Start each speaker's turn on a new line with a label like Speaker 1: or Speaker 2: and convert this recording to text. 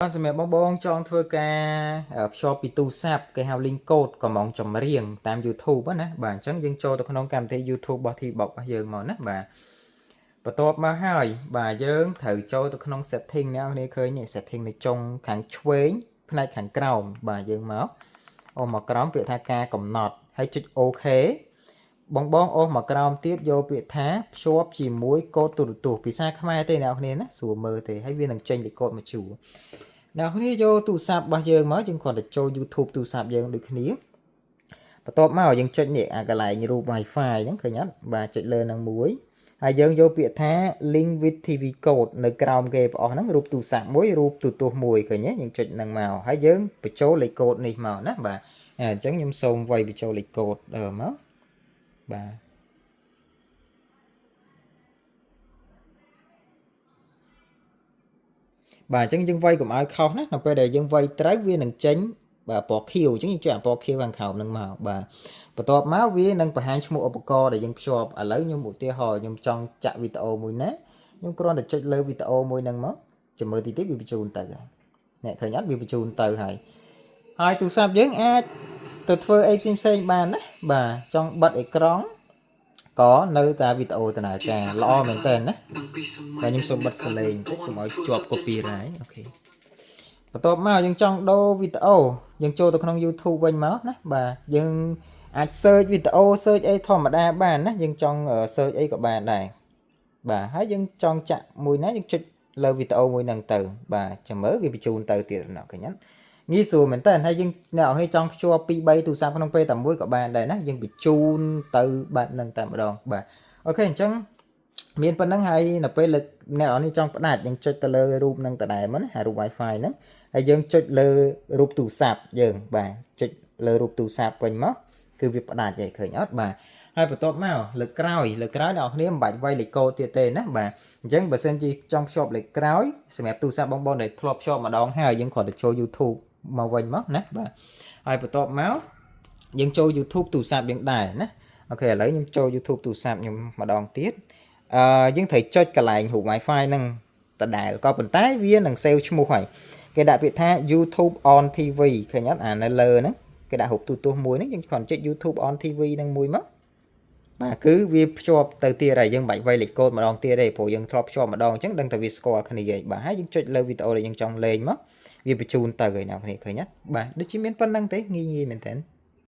Speaker 1: សម្រាប់បងចង់ធ្វើការភ្ជាប់ពីទូរស័ព្ទគេហៅ link code ក៏មកចម្រៀងតាម YouTube ណាបាទអញ្ចឹងយើងចូលទៅក្នុងកម្មវិធី YouTube របស់ T-Box របស់យើងមកណាបាទបន្ទាប់មកហើយបាទយើងត្រូវចូលទៅក្នុង setting អ្នកនរឃើញនេះ setting នៅចុងខាងឆ្វេងផ្នែកខាងក្រោមបាទយើងមកក្រោមពាក្យថាការកំណត់ហើយចុច OK បងអូសមកក្រោមទៀតយកពាក្យថាភ្ជាប់ជាមួយកូដទូរទស្សន៍ភាសាខ្មែរទេអ្នកនរណាស្រួលមើលទេហើយវានឹងចេញលេខកូដមកជួរអ្នកគ្នាយកទូរស័ព្ទរបស់យើងមកយើងគ្រាន់តែចូល YouTube ទូរស័ព្ទយើងដូចគ្នាបន្ទាប់មកយើងចុចនេះអាកន្លែងរូប Wi-Fi ហ្នឹងឃើញអត់បាទចុចលើនឹងមួយហើយយើងយកពាក្យថា link with TV code នៅក្រោមគេបងប្អូនហ្នឹងរូបទូរស័ព្ទមួយរូបទូរទស្សន៍មួយឃើញទេយើងចុចនឹងមកហើយយើងបញ្ចូលលេខកូដនេះមកណាបាទអញ្ចឹងខ្ញុំសូមវាយបញ្ចូលលេខកូដមកបាទបាទអញ្ចឹងយើងវាយកុំឲ្យខុសណានៅពេលដែលយើងវាយត្រូវវានឹងចេញបាទពណ៌ខៀវអញ្ចឹងយើងចុចអាពណ៌ខៀវខាងក្រោមនឹងមកបាទបន្ទាប់មកវានឹងបង្ហាញឈ្មោះឧបករណ៍ដែលយើងភ្ជាប់ឥឡូវខ្ញុំឧទាហរណ៍ខ្ញុំចង់ចាក់វីដេអូមួយណាខ្ញុំគ្រាន់តែចុចលើវីដេអូមួយហ្នឹងមកចាំមើលតិចទៀតវាបញ្ជូនទៅអ្នកឃើញអត់វាបញ្ជូនទៅហើយទូរស័ព្ទយើងអាចទៅធ្វើអីផ្សេងបានណាបាទចង់បិទអេក្រង់ក៏នៅតែវីដេអូដំណើរការល្អមែនតើណាបាទខ្ញុំសូមបិទសលេងតិចកុំឲ្យជាប់ copyright អូខេបន្ទាប់មកយើងចង់ដូរវីដេអូយើងចូលទៅក្នុង YouTube វិញមកណាបាទយើងអាច search វីដេអូ search អីធម្មតាបានណាយើងចង់ search អីក៏បានដែរបាទហើយយើងចង់ចាក់មួយណាយើងចុចលើវីដេអូមួយហ្នឹងទៅបាទចាំមើលវាបញ្ជូនទៅទៀតណ៎ឃើញអត់ងាយស្រួលមែនតើហើយយើងអ្នកនរចង់ភ្ជាប់2 3ទូរស័ព្ទក្នុងពេលតែមួយក៏បានដែរណាយើងបញ្ជូនទៅបែបហ្នឹងតែម្ដងបាទអូខេអញ្ចឹងមានប៉ុណ្្នឹងហើយនៅពេលអ្នកនរចង់ផ្ដាច់យើងចុចទៅលើរូបហ្នឹងតដែរមកណារូប Wi-Fi ហ្នឹងហើយយើងចុចលើរូបទូរស័ព្ទយើងបាទចុចលើរូបទូរស័ព្ទវិញមកគឺវាផ្ដាច់ហើយឃើញអត់បាទហើយបន្ទាប់មកលើកក្រោយអ្នកនរគ្នាមិនបាច់វាយលេខកូដទៀតទេណាបាទអញ្ចឹងបើសិនជាចង់ភ្ជាប់លេខក្រោយសម្រាប់ទូរស័ព្ទបងដែលធ្លាប់ភ្ជាប់ម្ដងហើយយើងគ្រាន់តែចូល YouTube មកវិញមកណាបាទហើយបន្ទាប់មកយើងចូល YouTube ទូរស័ព្ទយើងដែរណាអូខេឥឡូវខ្ញុំចូល YouTube ទូរស័ព្ទខ្ញុំម្ដងទៀតយើងត្រូវចុចកន្លែងរូប Wi-Fi ហ្នឹងដដែលក៏ប៉ុន្តែវានឹង save ឈ្មោះហើយគេដាក់ពាក្យថា YouTube on TV ឃើញអត់អានៅលើហ្នឹងគេដាក់រូបទូរទស្សន៍មួយហ្នឹងយើងគ្រាន់ចុច YouTube on TV ហ្នឹងមួយមកបាទគឺវាភ្ជាប់ទៅទៀតហើយយើងមិនបាច់វាយលេខកូដម្ដងទៀតទេព្រោះយើងធ្លាប់ភ្ជាប់ម្ដងអញ្ចឹងដឹងតែវាស្គាល់គ្នាហើយបាទហើយយើងចុចលើវីដេអូដែលយើងចង់លេងមកវាបញ្ជូនទៅហើយអ្នកគ្នាឃើញអត់បាទដូចជាមានប៉ុណ្្នឹងទេងាយមែនតើ